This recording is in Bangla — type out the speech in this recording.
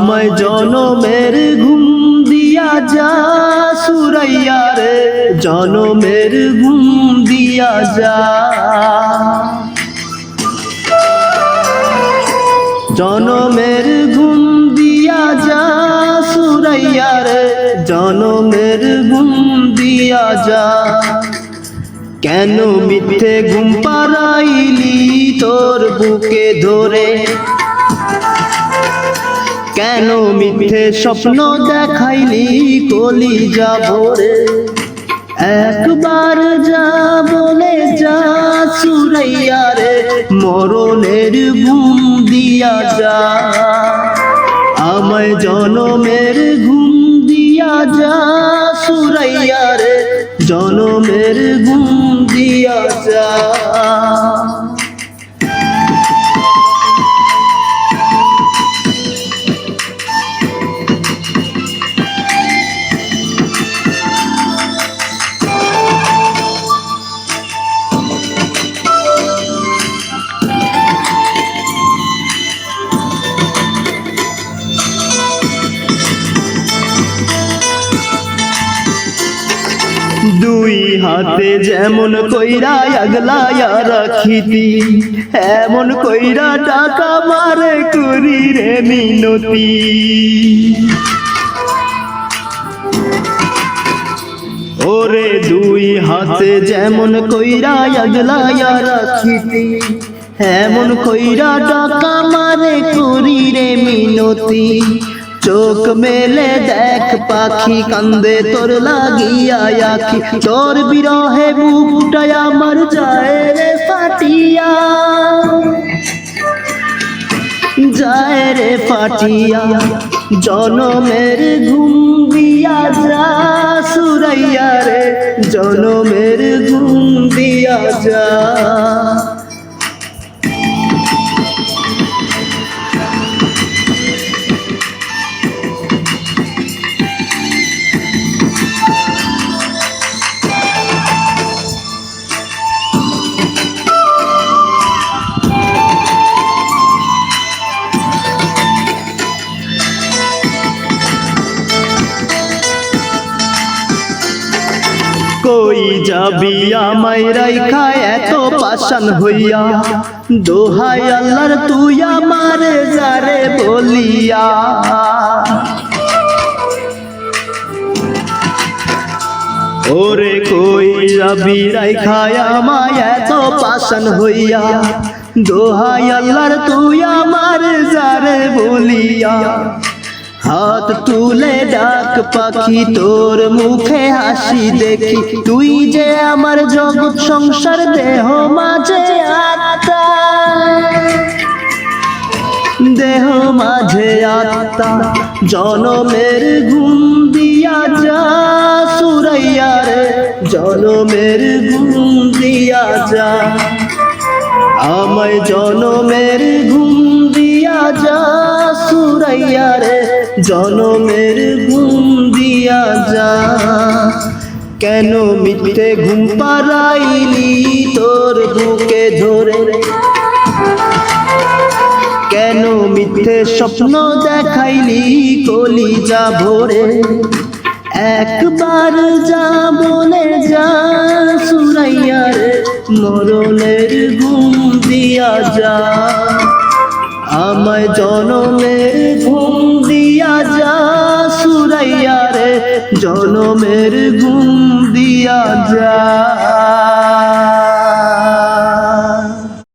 আমায় জনমের ঘুম দিয়া যা সুরাইয়া রে, জনমের ঘুম দিয়া যা। জনমের ঘুম দিয়া যা সুরাইয়া রে, জনমের ঘুম দিয়া যা। কেন মিথ্যে ঘুম পাড়াইলি তোর বুকে ধরে, কেন মিথ্যে স্বপ্ন দেখাইলি কলিজা ভরে। একবার যা বলে যা সুরাইয়া রে, মরণের ঘুম দিয়া যা। আমায় জনমের ঘুম দিয়া যা সুরাইয়া রে, জনমের ঘুম দিয়া যা। দুই হাতে যেমন কইরা আগলায়া রাখিতি, এমন কইরা টাকা মারে করি রে মিনতি। ওরে দুই হাতে যেমন কইরা আগলায়া রাখিতি, এমন কইরা টাকা মারে করি রে মিনতি। চোখ মেলে দেখ পাখি কান্দে তোর লাগিয়া আখি, তোর বিরহে বুকটা আমার যায় রে ফাটিয়া, যায় রে ফাটিয়া। জনমের ঘুম দিয়া যা সুরাইয়া রে, জনমের ঘুম দিয়া যা। কই যাবি আমায় রাইখা এত পাষাণ হইয়া, দোহাই আল্লাহর তুই আমারে যারে বলিয়া। ওরে কই যাবি রাইখা আমায় এত পাষাণ হইয়া, দোহাই আল্লাহর তুই আমারে যারে বলিয়া। হাত তুলে ডাক পাখি তোর মুখে হাসি দেখি, তুই যে আমার জগৎ সংসার দেহ মাঝে আত্মা, দেহ মাঝে আত্মা। জনমের ঘুম দিয়া যা সুরাইয়া রে, জনমের ঘুম দিয়া যা। আমায় জনমের ঘুম দিয়া যা সুরাইয়া রে, জনমের ঘুম দিয়া যা। কেন মিথ্যে ঘুম পাড়াইলি তোর বুকে ধরে, কেন মিথ্যে স্বপ্ন দেখাইলি কলিজা ভরে। একবার যা বলে যা সুরাইয়া রে, মরণের ঘুম দিয়া যা। আমায় জনমের ঘুম দিয়া যা সুরাইয়া রে, জনমের ঘুম দিয়া যা।